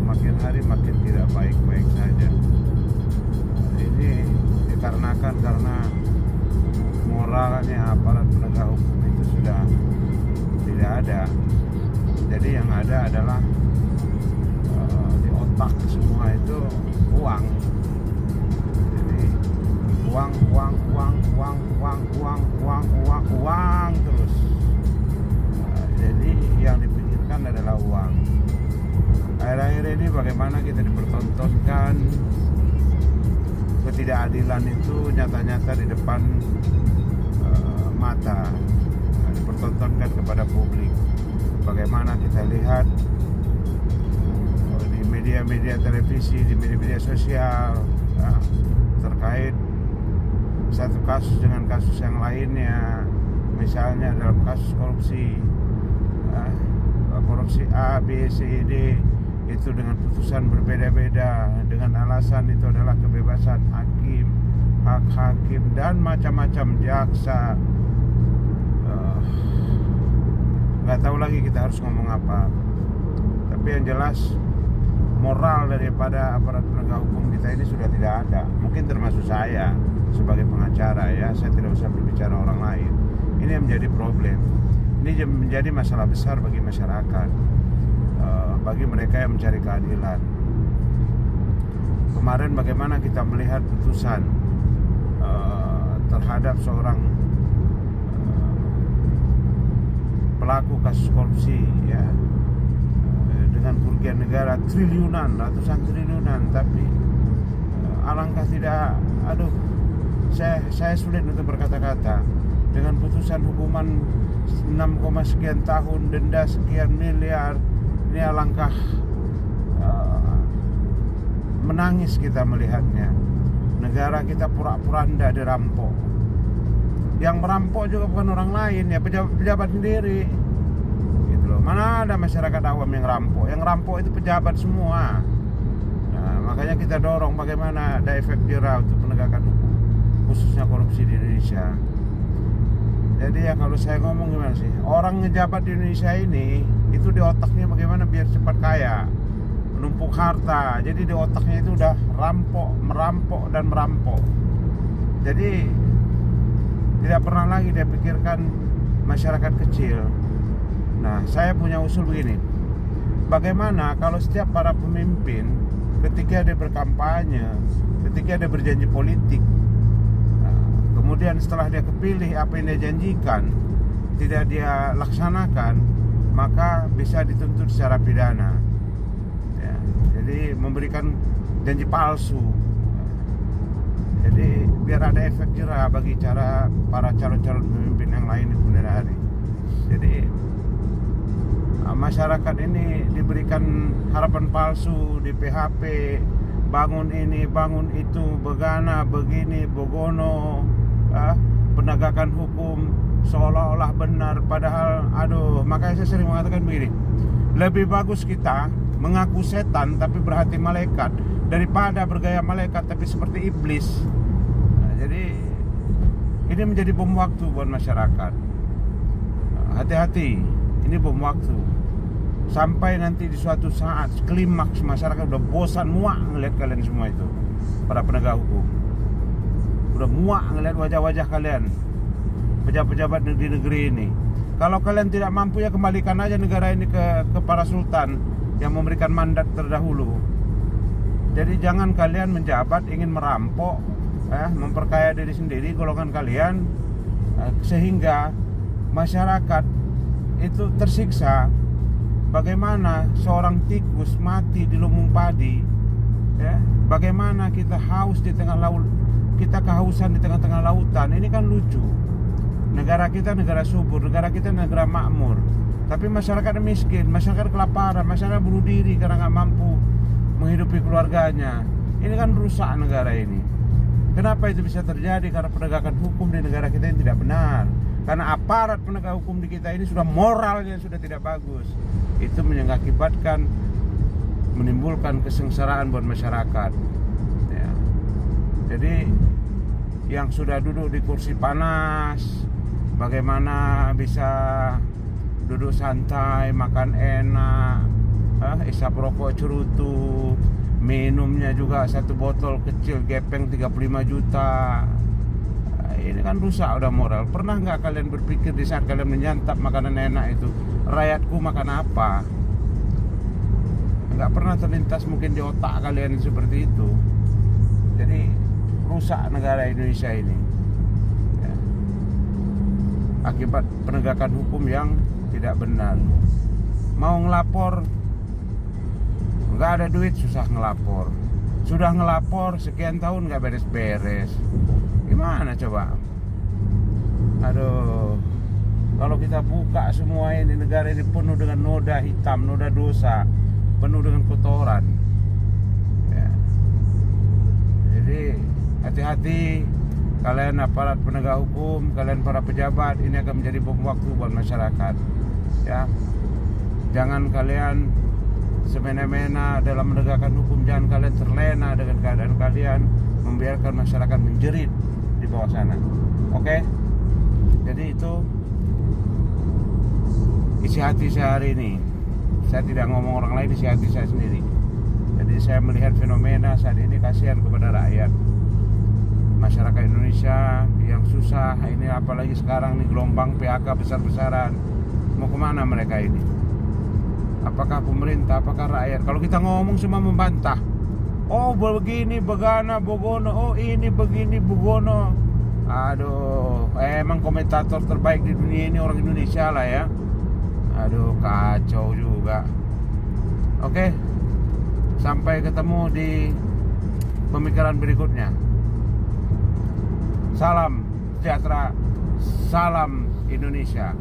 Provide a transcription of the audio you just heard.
makin hari makin tidak baik-baik saja. Ini dikarenakan karena moralnya aparat penegak hukum itu sudah tidak ada. Jadi yang ada adalah di otak semua itu uang. Jadi uang terus. Jadi yang dipikirkan adalah uang. Akhir-akhir ini bagaimana kita dipertontonkan ketidakadilan itu nyata-nyata di depan mata, dipertontonkan kepada publik. Bagaimana kita lihat di media-media televisi, di media-media sosial terkait satu kasus dengan kasus yang lainnya. Misalnya dalam kasus korupsi A, B, C, D itu dengan putusan berbeda-beda, dengan alasan itu adalah kebebasan hakim, hak hakim dan macam-macam jaksa. Nggak tahu lagi kita harus ngomong apa. Tapi yang jelas moral daripada aparat penegak hukum kita ini sudah tidak ada. Mungkin termasuk saya sebagai pengacara ya, saya tidak usah berbicara orang lain. Ini yang menjadi problem. Ini menjadi masalah besar bagi masyarakat, bagi mereka yang mencari keadilan. Kemarin bagaimana kita melihat putusan terhadap seorang pelaku kasus korupsi ya, dengan kerugian negara triliunan, ratusan triliunan, tapi alangkah tidak, saya sulit untuk berkata-kata. Dengan putusan hukuman 6, sekian tahun, denda sekian miliar, ini alangkah menangis kita melihatnya. Negara kita pura-pura tidak dirampok. Yang merampok juga bukan orang lain ya, pejabat sendiri gitu loh. Mana ada masyarakat awam yang rampok? Yang rampok itu pejabat semua. Nah, makanya kita dorong bagaimana ada efek jerah untuk penegakan hukum, khususnya korupsi di Indonesia. Jadi ya kalau saya ngomong gimana sih, orang ngejabat di Indonesia ini itu di otaknya bagaimana biar cepat kaya, menumpuk harta. Jadi di otaknya itu udah merampok dan merampok. Jadi tidak pernah lagi dia pikirkan masyarakat kecil. Nah, saya punya usul begini. Bagaimana kalau setiap para pemimpin ketika dia berkampanye, ketika dia berjanji politik, kemudian setelah dia kepilih apa yang dia janjikan tidak dia laksanakan, maka bisa dituntut secara pidana ya. Jadi memberikan janji palsu. Jadi biar ada efek jerah bagi para calon-calon pemimpin yang lain di kemudian hari. Jadi masyarakat ini diberikan harapan palsu, di PHP, bangun ini, bangun itu, begana, begini, begono, penegakan hukum seolah-olah benar, padahal makanya saya sering mengatakan begini, lebih bagus kita mengaku setan tapi berhati malaikat daripada bergaya malaikat tapi seperti iblis. Nah, jadi ini menjadi bom waktu buat masyarakat. Hati-hati, ini bom waktu. Sampai nanti di suatu saat klimaks masyarakat udah bosan, muak ngeliat kalian semua itu, para penegak hukum. Udah muak ngeliat wajah-wajah kalian, pejabat-pejabat di negeri ini. Kalau kalian tidak mampu ya kembalikan aja negara ini ke para sultan yang memberikan mandat terdahulu. Jadi jangan kalian menjabat ingin merampok, memperkaya diri sendiri, golongan kalian, sehingga masyarakat itu tersiksa. Bagaimana seorang tikus mati di lumbung padi, ya? Bagaimana kita haus di tengah laut, kita kehausan di tengah-tengah lautan. Ini kan lucu. Negara kita negara subur, negara kita negara makmur, tapi masyarakat miskin, masyarakat kelaparan, masyarakat bunuh diri karena nggak mampu menghidupi keluarganya. Ini kan rusak negara ini. Kenapa itu bisa terjadi? Karena penegakan hukum di negara kita yang tidak benar. Karena aparat penegak hukum di kita ini sudah moralnya sudah tidak bagus. Itu mengakibatkan menimbulkan kesengsaraan buat masyarakat ya. Jadi yang sudah duduk di kursi panas, bagaimana bisa duduk santai, makan enak, Isap rokok cerutu, minumnya juga satu botol kecil gepeng 35 juta. Ini kan rusak udah moral. Pernah nggak kalian berpikir di saat kalian menyantap makanan enak itu, rakyatku makan apa? Nggak pernah terlintas mungkin di otak kalian seperti itu. Jadi rusak negara Indonesia ini ya, akibat penegakan hukum yang tidak benar. Mau ngelapor nggak ada duit, susah ngelapor. Sudah ngelapor sekian tahun nggak beres-beres. Gimana coba? Aduh, kalau kita buka semua ini, negara ini penuh dengan noda hitam, noda dosa, penuh dengan kotoran ya. Jadi hati-hati kalian aparat penegak hukum, kalian para pejabat, ini akan menjadi bom waktu buat masyarakat ya. Jangan kalian semena-mena dalam menegakkan hukum, jangan kalian terlena dengan keadaan kalian, membiarkan masyarakat menjerit di bawah sana. Oke? Jadi itu isi hati saya hari ini. Saya tidak ngomong orang lain, isi hati saya sendiri. Jadi saya melihat fenomena saat ini, kasihan kepada rakyat, masyarakat Indonesia yang susah ini, apalagi sekarang nih gelombang PHK besar-besaran. Mau kemana mereka ini? Apakah pemerintah, apakah rakyat? Kalau kita ngomong semua membantah. Oh begini, begana, bogono. Oh ini begini, bogono. Aduh, emang komentator terbaik di dunia ini orang Indonesia lah ya. Aduh, kacau juga. Oke, sampai ketemu di pemikiran berikutnya. Salam sejahtera, salam Indonesia.